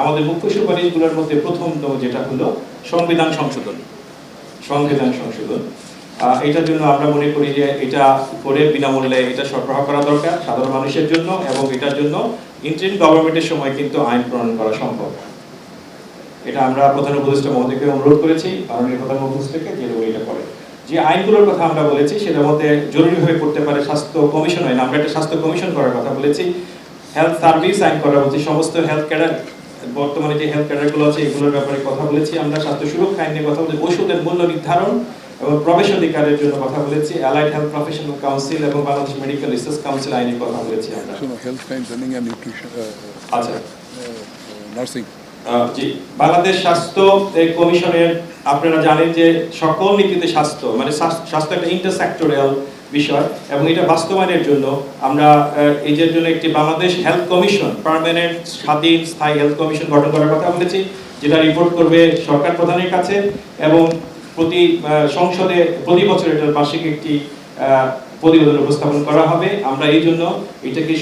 আমাদের মুখ্য সুপারিশগুলোর মধ্যে প্রথমতম যেটা হলো সংবিধান সংশোধন। এটার জন্য আমরা মনে করি যে এটা করে বিনামূল্যে এটা সরবরাহ করা দরকার সাধারণ মানুষের জন্য, এবং এটার জন্য ইন্টারিম গভর্নমেন্টের সময় কিন্তু আইন প্রণয়ন করা সম্ভব। এটা আমরা প্রধান উপদেষ্টা মহোদয়কে অনুরোধ করেছি, মাননীয় প্রধান উপদেষ্টাকে যে এটা করে। যে আইনগুলোর কথা আমরা বলেছি সেটার মধ্যে জরুরিভাবে করতে পারে স্বাস্থ্য কমিশন আইন, আমরা একটা স্বাস্থ্য কমিশন করার কথা বলেছি। হেলথ সার্ভিস আইন করা বলছি, সমস্ত হেলথ ক্যাডার বর্তমানে যে হেলথ ক্যাডারগুলো আছে এগুলোর ব্যাপারে কথা বলেছি আমরা। স্বাস্থ্য সুরক্ষা আইন নিয়ে কথা বলেছি, ওষুধের মূল্য নির্ধারণ এবং প্রবেশ অধিকারের জন্য কথা বলেছি, অ্যালাইড হেলথ প্রফেশনাল কাউন্সিল এবং বাংলাদেশ মেডিকেল রিসার্চ কাউন্সিল আইনের কথা বলেছি আমরা। Health science training and nutrition, আচ্ছা, নার্সিং। জি, বাংলাদেশ স্বাস্থ্য কমিশনের আপনারা জানেন যে সকল নীতিতে স্বাস্থ্য মানে স্বাস্থ্য একটা ইন্টারসেক্টরিয়াল বিষয়, এবং এটা বাস্তবায়নের জন্য আমরা এই যে জন্য একটি বাংলাদেশ হেলথ কমিশন, পার্মানেন্ট স্বাধীন স্থায়ী হেলথ কমিশন গঠন করার কথা বলেছি, যেটা রিপোর্ট করবে সরকার প্রধানের কাছে, এবং প্রতি সংসদে প্রতি বছর এটার বার্ষিক একটি প্রতিবেদন উপস্থাপন করা হবে। আমরা এই জন্য এটাকে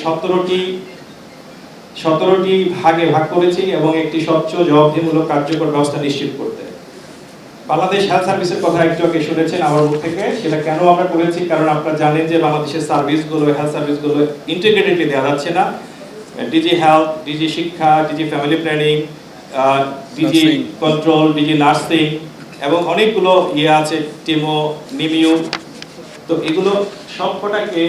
17টি ভাগে ভাগ করেছি এবং একটি স্বচ্ছ জবাবদিহিমূলক কার্যকর ব্যবস্থা নিশ্চিত করতে। বাংলাদেশ হেলথ সার্ভিসের কথা একটু আগে শুনেছেন আমার মুখ থেকে, সেটা কেন আমরা করেছি, কারণ আপনারা জানেন যে বাংলাদেশের সার্ভিসগুলো হেলথ সার্ভিসগুলো ইন্টিগ্রেটেডলি দেওয়া যাচ্ছে না। ডিজি হেলথ, ডিজি শিক্ষা, DG family planning, DG control, DG nursing এবং অনেকগুলো আছে, টিমো, নিমিউ। তো এগুলো সবকটাকে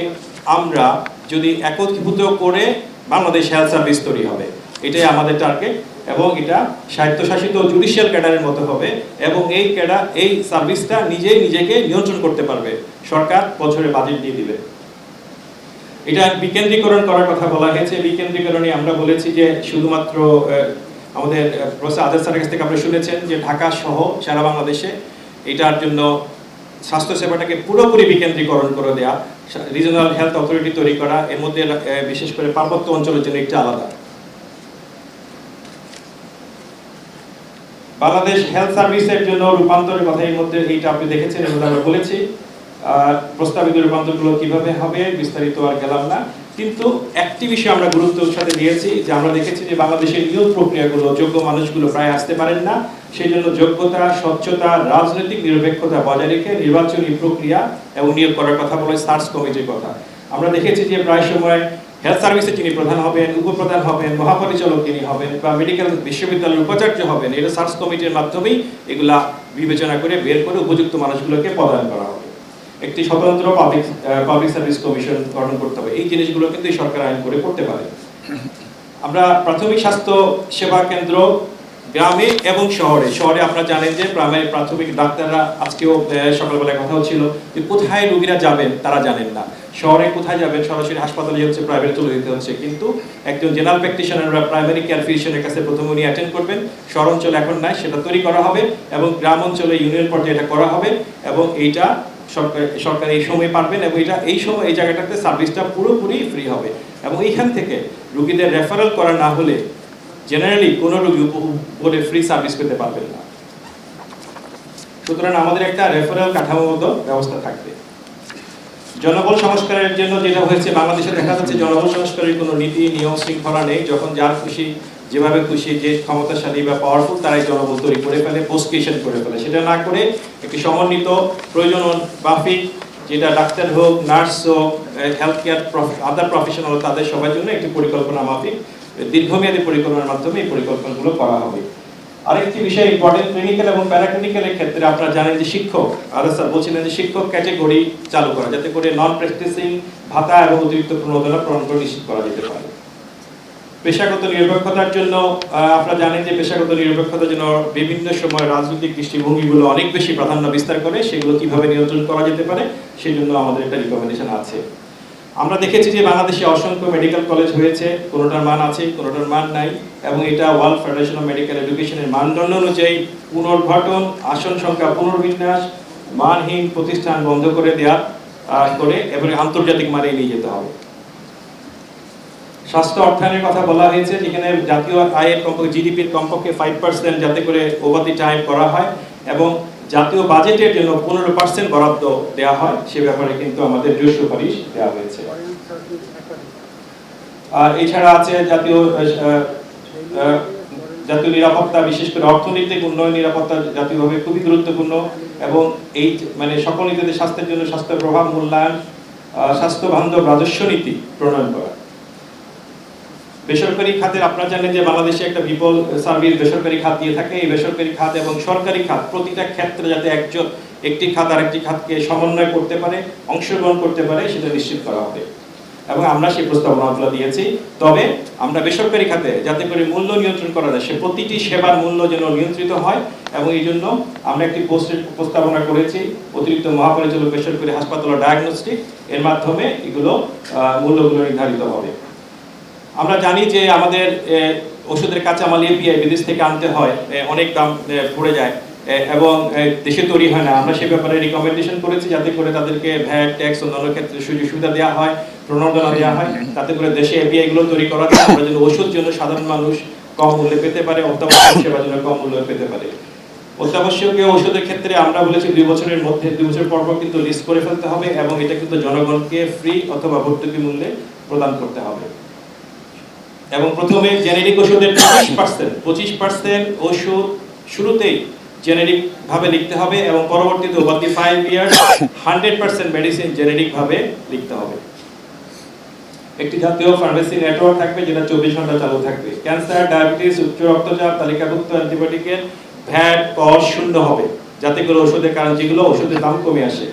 আমরা যদি একত্রিত করে বাংলাদেশ হেলথ সার্ভিস তৈরি হবে, এটাই আমাদের টার্গেট, এবং এটা স্বায়ত্তশাসিত জুডিশিয়াল ক্যাডারের মতো হবে, এবং এই সার্ভিসটা নিজেকে নিয়ন্ত্রণ করতে পারবে, সরকার বছরে বাজেট দিয়ে দিবে। এটা বিকেন্দ্রীকরণ করার কথা বলা হয়েছে। বিকেন্দ্রীকরণে আমরা বলেছি যে শুধুমাত্র আমাদের প্রফেসর আজাদ স্যারের কাছ থেকে আপনারা শুনেছেন যে ঢাকা সহ সারা বাংলাদেশে এটার জন্য স্বাস্থ্য সেবাটাকে পুরোপুরি বিকেন্দ্রীকরণ করে দেওয়া, রিজনাল হেলথ অথরিটি তৈরি করা, এর মধ্যে বিশেষ করে পার্বত্য অঞ্চলের জন্য একটা আলাদা। বাংলাদেশ হেলথ সার্ভিসের জন্য রূপান্তরের কথা এর মধ্যে এইটা আপনি দেখেছেন এবং আমরা বলেছি প্রস্তাবিত রূপান্তরগুলো কিভাবে হবে বিস্তারিত আর গেলাম না, কিন্তু একটি বিষয় আমরা গুরুত্বের সাথে দিয়েছি যে আমরা দেখেছি যে বাংলাদেশের নিয়োগ প্রক্রিয়াগুলো যোগ্য মানুষগুলো প্রায় আসতে পারেন না, সেই জন্য যোগ্যতা, স্বচ্ছতা, রাজনৈতিক নিরপেক্ষতা বজায় রেখে নির্বাচনী প্রক্রিয়া এবং নিয়োগ করার কথা বলে সার্চ কমিটির কথা। আমরা দেখেছি যে প্রায় সময় হেলথ সার্ভিসে যিনি প্রধান হবেন, উপপ্রধান হবেন, মহাপরিচালক যিনি হবেন বা মেডিকেল বিশ্ববিদ্যালয়ের উপাচার্য হবেন, এটা সার্চ কমিটির মাধ্যমেই এগুলা বিবেচনা করে বের করে উপযুক্ত মানুষগুলোকে পদায়ন করা হবে। একটি স্বতন্ত্র পাবলিক সার্ভিস কমিশন গঠন করতে হবে। এই জিনিসগুলো কিন্তু সরকার আইন করে করতে পারে। আমরা প্রাথমিক স্বাস্থ্য সেবা কেন্দ্র গ্রামে এবং শহরে আপনারা জানেন যে প্রাথমিক ডাক্তাররা আজকেও সকালবেলায় কথা হচ্ছিল যে কোথায় রোগীরা যাবেন তারা জানেন না, শহরে কোথায় যাবেন, সরাসরি হাসপাতালে হচ্ছে, প্রাইভেট চলে যেতে হচ্ছে, কিন্তু একজন জেনারেল প্র্যাকটিশনার বা প্রাইমারি কেয়ার ফিজিশিয়ানের কাছে প্রথমে উনি অ্যাটেন্ড করবেন। শহর অঞ্চলে এখন নাই, সেটা তৈরি করা হবে, এবং গ্রাম অঞ্চলে ইউনিয়ন পর্যায়ে এটা করা হবে, এবং এইটা সরকার এই সময় পারবেন, এবং এই সময় এই জায়গাটাতে সার্ভিসটা পুরোপুরি ফ্রি হবে, এবং এইখান থেকে রোগীদের রেফারেল করা না হলে জেনারেলি কোনো রোগী উপরে ফ্রি সার্ভিস পেতে পারবেন না। সুতরাং আমাদের একটা রেফারেল কাঠামোগত ব্যবস্থা থাকবে। জনবল সংস্কারের জন্য যেটা হয়েছে, বাংলাদেশে দেখা যাচ্ছে জনবল সংস্কারের কোনো নীতি নিয়ম শৃঙ্খলা নেই, যখন যার খুশি যেভাবে খুশি যে ক্ষমতাশালী বা পাওয়ারফুল তারাই জনবল তৈরি করে ফেলে, পোস্টকেশন করে ফেলে। সেটা না করে একটি সমন্বিত প্রয়োজন মাফিক, যেটা ডাক্তার হোক, নার্স হোক, হেলথ কেয়ার আদার প্রফেশনাল তাদের সবার জন্য একটি পরিকল্পনা মাফিক দীর্ঘমেয়াদী পরিকল্পনার মাধ্যমে এই পরিকল্পনাগুলো করা হবে। আরেকটি বিষয় ইম্পর্টেন্ট, ক্লিনিক্যাল এবং প্যারাক্লিনিক্যালের ক্ষেত্রে আপনারা জানেন যে শিক্ষক স্যার বলছিলেন যে শিক্ষক ক্যাটেগরি চালু করা, যাতে করে নন প্র্যাকটিসিং ভাতা এবং অতিরিক্ত প্রণোদনা প্রদান করে নিশ্চিত করা যেতে পারে। পেশাগত নিরপেক্ষতার জন্য আপনারা জানেন যে পেশাগত নিরপেক্ষতার জন্য বিভিন্ন সময় রাজনৈতিক দৃষ্টিভঙ্গিগুলো অনেক বেশি প্রাধান্য বিস্তার করে, সেগুলো কিভাবে নিয়ন্ত্রণ করা যেতে পারে সেই জন্য আমাদের একটা রিকমেন্ডেশন আছে। আমরা দেখেছি যে বাংলাদেশে অসংখ্য মেডিকেল কলেজ হয়েছে, কোনোটার মান আছে, কোনোটার মান নাই, এবং এটা ওয়ার্ল্ড ফেডারেশন অফ মেডিকেল এডুকেশনের মানদণ্ড অনুযায়ী পুনর্গঠন, আসন সংখ্যা পুনর্বিন্যাস, মানহীন প্রতিষ্ঠান বন্ধ করে দেওয়া করে এবং আন্তর্জাতিক মানে নিয়ে যেতে হবে। স্বাস্থ্য অর্থায়নের কথা বলা হয়েছে, যেখানে জাতীয় আয়ের কমপক্ষে জিডিপির কমপক্ষে 5% যাতে করে ওভার দি টাইম করা হয়, এবং জাতীয় বাজেটের জন্য 15% বরাদ্দ দেওয়া হয়, সে ব্যাপারে কিন্তু আমাদের জোর সুপারিশ দেওয়া হয়েছে। আর এছাড়া আছে জাতীয় জাতীয় নিরাপত্তা, বিশেষ করে অর্থনৈতিক উন্নয়ন নিরাপত্তা জাতীয়ভাবে খুবই গুরুত্বপূর্ণ, এবং এই মানে সকল নিজেদের স্বাস্থ্যের জন্য স্বাস্থ্যের প্রভাব মূল্যায়ন, স্বাস্থ্য বান্ধব রাজস্ব নীতি প্রণয়ন করা। বেসরকারি খাতের আপনারা জানেন যে বাংলাদেশে একটা বিপুল সার্ভিস বেসরকারি খাত দিয়ে থাকে। এই বেসরকারি খাত এবং সরকারি খাত প্রতিটা ক্ষেত্রে যাতে একটি খাত আরেকটি খাতকে সমন্বয় করতে পারে, অংশগ্রহণ করতে পারে, সেটা নিশ্চিত করা হবে এবং আমরা সেই প্রস্তাবনাগুলো দিয়েছি। তবে আমরা বেসরকারি খাতে যাতে করে মূল্য নিয়ন্ত্রণ করা যায়, সে প্রতিটি সেবার মূল্য যেন নিয়ন্ত্রিত হয়, এবং এই জন্য আমরা একটি প্রস্তাবনা করেছি অতিরিক্ত মহাপরিচালক বেসরকারি হাসপাতাল ও ডায়াগনস্টিক, এর মাধ্যমে এগুলো মূল্যগুলো নির্ধারিত হবে। আমরা জানি যে আমাদের ওষুধের কাঁচামাল এপিআই বিদেশ থেকে আনতে হয়, অনেক দাম পড়ে যায় এবং দেশে তৈরি হয় না। আমরা সে ব্যাপারে রিকমেন্ডেশন করেছি যাতে করে তাদেরকে ভ্যাট, ট্যাক্স, অন্যান্য ক্ষেত্রে সুযোগ সুবিধা দেওয়া হয়, প্রণোদনা দেওয়া হয়, তাতে করে দেশে এপিআই গুলো তৈরি করা যায়, আমরা যেন ওষুধ জন্য সাধারণ মানুষ কম মূল্যে পেতে পারে, অত্যাবশ্যক সেবা যেন কম মূল্যে পেতে পারে। অত্যাবশ্যকীয় ওষুধের ক্ষেত্রে আমরা বলেছি 2 বছরের মধ্যে, 2 বছর পর কিন্তু লিস্ট করে ফেলতে হবে, এবং এটা কিন্তু জনগণকে ফ্রি অথবা ভর্তুকি মূল্যে প্রদান করতে হবে। এবং প্রথমে জেনেরিক ওষুধের 25% ওষুধ শুরুতেই জেনেরিক ভাবে লিখতে হবে, এবং পরবর্তীতে over the 5 years 100% medicine generic ভাবে লিখতে হবে। একটি জাতীয় ফার্মেসি নেটওয়ার্ক থাকবে যেটা 24 ঘন্টা চালু থাকবে। ক্যান্সার, ডায়াবেটিস, উচ্চ রক্তচাপ তালিকাভুক্ত অ্যান্টিবায়োটিকের ভ্যাট কর শূন্য হবে, যাতে করে ওষুধের কারণ যেগুলো ওষুধের দাম কমে আসে।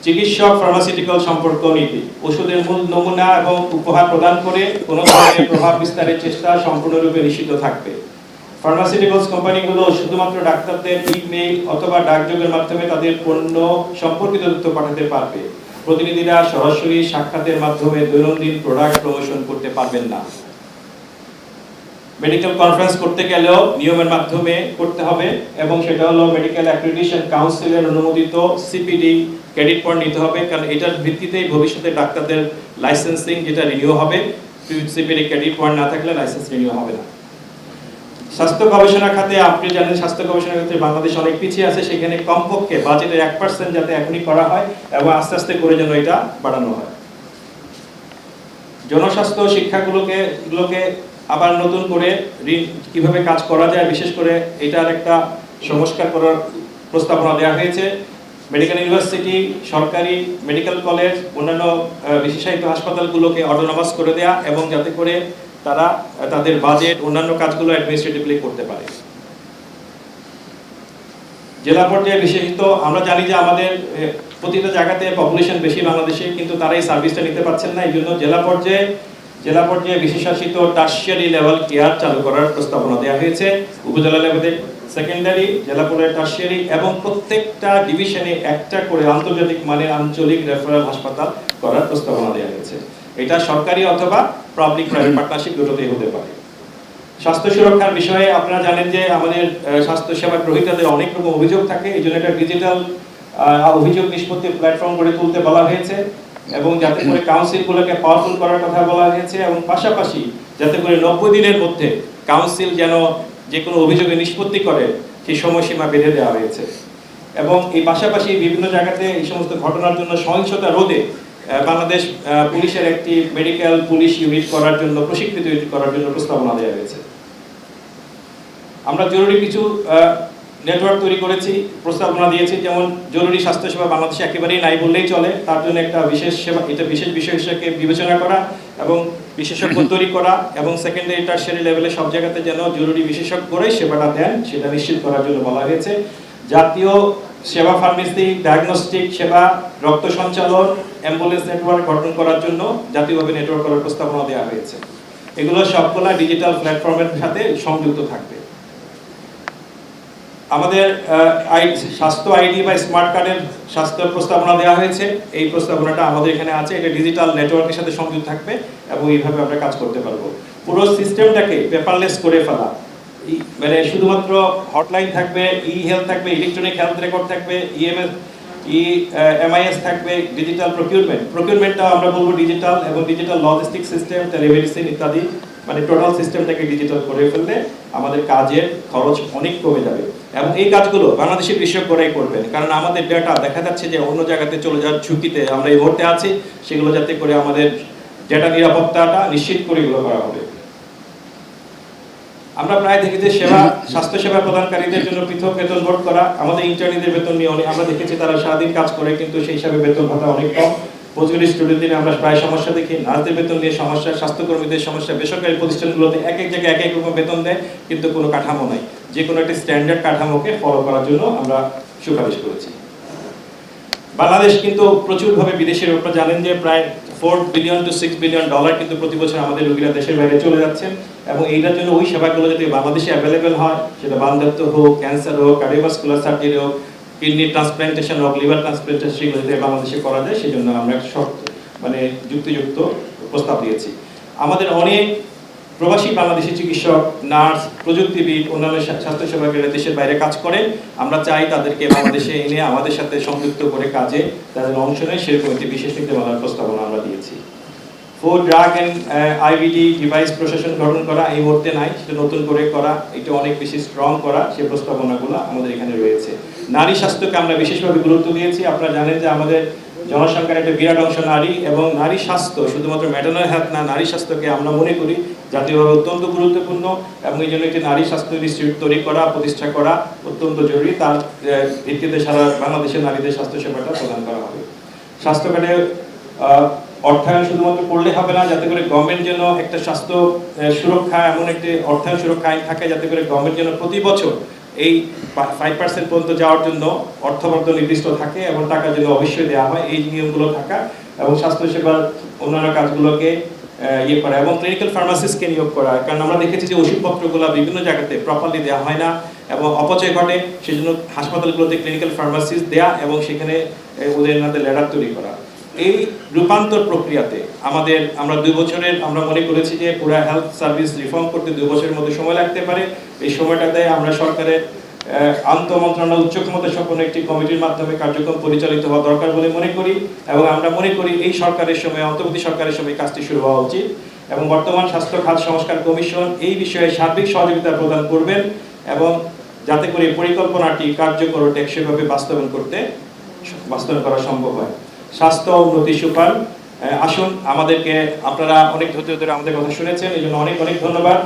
চিকিৎসক ফার্মাসিউটিক্যাল সম্পর্ক নীতি, ওষুধের মূল নমুনা এবং উপহার প্রদান করে কোনো ধরনের প্রভাব বিস্তারের চেষ্টা সম্পূর্ণরূপে নিষিদ্ধ থাকবে। ফার্মাসিউটিক্যালস কোম্পানিগুলো শুধুমাত্র ডাক্তারদের ইমেইল অথবা ডাকযোগের মাধ্যমে তাদের পণ্য সম্পর্কিত তথ্য পাঠাতে পারবে। প্রতিনিধিরা সরাসরি সাক্ষাতের মাধ্যমে দৈনন্দিন প্রোডাক্ট প্রমোশন করতে পারবেন না। মেডিকেল কনফারেন্স করতে গেলেও নিয়মের মাধ্যমে করতে হবে, এবং সেটা হলো মেডিকেল অ্যাক্রিডিটেশন কাউন্সিলের অনুমোদিত সিপিডি ক্রেডিট পয়েন্ট নিতে হবে, কারণ এটার ভিত্তিতেই ভবিষ্যতে ডাক্তারদের লাইসেন্সিং যেটা রিনিউ হবে। সিপিডি ক্রেডিট পয়েন্ট না থাকলে লাইসেন্স রিনিউ হবে না। স্বাস্থ্য গবেষণা খাতে আপনি জানেন স্বাস্থ্য গবেষণা ক্ষেত্রে বাংলাদেশ অনেক পিছিয়ে আছে, সেখানে কমপক্ষে বাজেটের 1% যাতে এখনই করা হয় এবং আস্তে আস্তে করে যেন এটা বাড়ানো হয়। জনস্বাস্থ্য শিক্ষাগুলোকে আবার নতুন করে কিভাবে কাজ করা যায়, বিশেষ করে এটার একটা সংস্কার করার প্রস্তাবনা দেওয়া হয়েছে। মেডিকেল ইউনিভার্সিটি, সরকারি মেডিকেল কলেজ, অন্যান্য বিশেষায়িত হাসপাতালগুলোকে অটোনমাস করে দেয়া, এবং যাতে করে তারা তাদের বাজেট অন্যান্য কাজগুলো অ্যাডমিনিস্ট্রেটিভলি করতে পারে। জেলা পর্যায়ে বিশেষিত আমরা জানি যে আমাদের প্রতিটা জায়গাতে পপুলেশন বেশি বাংলাদেশে, কিন্তু তারা এই সার্ভিসটা নিতে পারছেন না। এই জন্য জেলা পর্যায়ে বিশেষায়িত টারশিয়ারি লেভেল কেয়ার চালু করার প্রস্তাবনা দেওয়া হয়েছে। উপজেলা লেভেলে সেকেন্ডারি, জেলা পর্যায়ে টারশিয়ারি, এবং প্রত্যেকটা ডিভিশনে একটা করে আন্তর্জাতিক মানের আঞ্চলিক রেফারেল হাসপাতাল করার প্রস্তাবনা দেওয়া হয়েছে। এটা সরকারি অথবা পাবলিক প্রাইভেট পার্টনারশিপ দুটোতেই হতে পারে। স্বাস্থ্য সুরক্ষার বিষয়ে আপনারা জানেন যে আমাদের স্বাস্থ্য সেবা গ্রহীতাদের অনেক রকম অভিযোগ থাকে, এই জন্য একটা ডিজিটাল অভিযোগ নিষ্পত্তির প্ল্যাটফর্ম গড়ে তুলতে বলা হয়েছে, এবং যাতে করে কাউন্সিলগুলোকে পাওয়ারফুল করার কথা বলা হয়েছে, এবং পাশাপাশি যাতে করে 90 দিনের মধ্যে কাউন্সিল যেন যে কোনো অভিযোগে নিষ্পত্তি করে সেই সময়সীমা বেঁধে দেওয়া হয়েছে। এবং এই পাশাপাশি বিভিন্ন জায়গাতে এই সমস্ত ঘটনার জন্য সহিংসতা রোধে বাংলাদেশ পুলিশের একটি মেডিকেল পুলিশ ইউনিট করার জন্য, প্রশিক্ষিত ইউনিট করার জন্য প্রস্তাবনা দেওয়া হয়েছে। আমরা জরুরি কিছু নেটওয়ার্ক তৈরি করেছি, প্রস্তাবনা দিয়েছি, যেমন জরুরি স্বাস্থ্যসেবা বাংলাদেশে একেবারেই নাই বললেই চলে, তার জন্য একটা বিশেষ সেবা, এটা বিশেষ বিষয় হিসেবে বিবেচনা করা এবং বিশেষজ্ঞ তৈরি করা, এবং সেকেন্ডারি টারশিয়ারি লেভেলে সব জায়গাতে যেন জরুরি বিশেষজ্ঞরাই সেবাটা দেন সেটা নিশ্চিত করার জন্য বলা হয়েছে। জাতীয় সেবা ফার্মেসি, ডায়াগনস্টিক সেবা, রক্ত সঞ্চালন, অ্যাম্বুলেন্স নেটওয়ার্ক গঠন করার জন্য জাতীয়ভাবে নেটওয়ার্ক করার প্রস্তাবনা দেওয়া হয়েছে। এগুলো সবগুলা ডিজিটাল প্ল্যাটফর্মের সাথে সংযুক্ত থাকবে। আমাদের স্বাস্থ্য আইডি বা স্মার্ট কার্ডের স্বাস্থ্য প্রস্তাবনা দেওয়া হয়েছে। এই প্রস্তাবনাটা আমাদের এখানে আছে, এটা ডিজিটাল নেটওয়ার্কের সাথে সংযুক্ত থাকবে, এবং এইভাবে আমরা কাজ করতে পারবো। পুরো সিস্টেমটাকে পেপারলেস করে ফেলা, মানে শুধুমাত্র হটলাইন থাকবে, ই হেলথ থাকবে, ইলেকট্রনিক হেলথ রেকর্ড থাকবে, এমআইএস থাকবে, ডিজিটাল প্রকিউরমেন্টটা আমরা বলবো ডিজিটাল, এবং ডিজিটাল লজিস্টিক সিস্টেম, টেলিমেডিসিন ইত্যাদি, মানে টোটাল সিস্টেমটাকে ডিজিটাল করে ফেললে আমাদের কাজের খরচ অনেক কমে যাবে। এবং এই কাজগুলো বাংলাদেশের বিশেষজ্ঞরাই করবেন, কারণ আমাদের ডেটা দেখা যাচ্ছে যে অন্য জায়গাতে চলে যাওয়ার ঝুঁকিতে আমরা এই মুহূর্তে আছি, সেগুলো যাতে করে আমাদের ডেটা নিরাপত্তাটা নিশ্চিত করে এগুলো করা হবে। আমরা প্রায় দেখি যে স্বাস্থ্যসেবা প্রদানকারীদের জন্য পৃথক বেতন বোর্ড করা, আমাদের ইন্টার্নিদের বেতন নিয়ে আমরা দেখেছি তারা সারাদিন কাজ করে কিন্তু সেই হিসাবে বেতন ভাতা অনেক কম। পোস্টগ্রাজুয়েট স্টুডেন্টদের আমরা প্রায় সমস্যা দেখি, নার্সদের বেতন নিয়ে সমস্যা, স্বাস্থ্যকর্মীদের সমস্যা, বেসরকারি প্রতিষ্ঠানগুলোতে এক এক জায়গায় এক এক রকম বেতন দেয় কিন্তু কোনো কাঠামো নাই। যে কোনো একটি স্ট্যান্ডার্ড কাঠামোকে ফলো করার জন্য আমরা সুপারিশ করেছি। বাংলাদেশ কিন্তু প্রচুরভাবে বিদেশের, আপনারা জানেন যে প্রায় $4 বিলিয়ন to $6 বিলিয়ন কিন্তু প্রতি বছর আমাদের রোগীরা দেশের বাইরে চলে যাচ্ছেন এবং এইটার জন্য ওই সেবাগুলো যদি বাংলাদেশে অ্যাভেলেবেল হয়, সেটা বান্ধাত্ব হোক, ক্যান্সার হোক, কার্ডিওভাস্কুলার সার্জারি হোক, কিডনি ট্রান্সপ্লান্টেশন হোক, লিভার ট্রান্সপ্লান্টেশন, সেগুলো যদি বাংলাদেশে করা যায় সেজন্য আমরা যুক্তিযুক্ত প্রস্তাব দিয়েছি। আমাদের অনেক প্রবাসী বাংলাদেশি চিকিৎসক, নার্স, প্রযুক্তিবিদ, অন্যান্য স্বাস্থ্যসেবাকেরা দেশের বাইরে কাজ করে। আমরা চাই তাদেরকে বাংলাদেশে এনে আমাদের সাথে সংযুক্ত করে কাজে তাদের অংশ নেয়, সেরকম একটি বিশেষ নীতিমালার প্রস্তাবনা আমরা দিয়েছি। ফুড, ড্রাগ অ্যান্ড আইভিডি ডিভাইস প্রশাসন গঠন করা এই মুহূর্তে নাই, সেটা নতুন করে করা, এটা অনেক বেশি স্ট্রং করা, সেই প্রস্তাবনাগুলো আমাদের এখানে রয়েছে। নারী স্বাস্থ্যকে আমরা বিশেষভাবে গুরুত্ব দিয়েছি। আপনারা জানেন যে আমাদের জনসংখ্যার একটা বিরাট অংশ নারী, এবং নারী স্বাস্থ্য শুধুমাত্র ম্যাটারনাল হেলথ না, নারী স্বাস্থ্যকে আমরা মনে করি জাতীয়ভাবে অত্যন্ত গুরুত্বপূর্ণ এবং এই জন্য একটি নারী স্বাস্থ্য ইনস্টিটিউট তৈরি করা, প্রতিষ্ঠা করা অত্যন্ত জরুরি। তার ভিত্তিতে সারা বাংলাদেশের নারীদের স্বাস্থ্য সেবাটা প্রদান করা হবে। স্বাস্থ্য খাতে অর্থায়ন শুধুমাত্র করলে হবে না, যাতে করে গভর্নমেন্ট যেন একটা স্বাস্থ্য সুরক্ষা, এমন একটি অর্থায়ন সুরক্ষা আইন থাকে যাতে করে গভর্নমেন্ট যেন প্রতি বছর এই 5% পর্যন্ত যাওয়ার জন্য অর্থবরাদ্দ নির্দিষ্ট থাকে এবং টাকা যেন অবশ্যই দেওয়া হয়, এই নিয়মগুলো থাকা এবং স্বাস্থ্যসেবার অন্যান্য কাজগুলোকে করা এবং ক্লিনিক্যাল ফার্মাসিস্টকে নিয়োগ করা। কারণ আমরা দেখেছি যে ওষুধপত্রগুলো বিভিন্ন জায়গাতে প্রপারলি দেওয়া হয় না এবং অপচয় ঘটে, সেই জন্য হাসপাতালগুলোতে ক্লিনিক্যাল ফার্মাসিস্ট দেয়া এবং সেখানে ওদের লেডার তৈরি করা। এই রূপান্তর প্রক্রিয়াতে আমরা 2 বছরের আমরা মনে করেছি যে পুরো হেলথ সার্ভিস রিফর্ম করতে 2 বছরের মধ্যে সময় লাগতে পারে। এই সময়টাতে আমরা সরকারের আন্তঃমন্ত্রণালয় উচ্চ ক্ষমতা সম্পন্ন একটি কমিটির মাধ্যমে কার্যক্রম পরিচালিত হওয়া দরকার বলে মনে করি এবং আমরা মনে করি এই সরকারের সময়, অন্তর্বর্তী সরকারের সময় কাজটি শুরু হওয়া উচিত এবং বর্তমান স্বাস্থ্য খাত সংস্কার কমিশন এই বিষয়ে সার্বিক সহযোগিতা প্রদান করবেন এবং যাতে করে পরিকল্পনাটি কার্যকর ও টেকসইভাবে বাস্তবায়ন করা সম্ভব হয়। স্বাস্থ্য উন্নতি সুফল, আসুন আপনারা অনেক ধৈর্য ধরে আমাদের কথা শুনেছেন, এই জন্য অনেক অনেক ধন্যবাদ।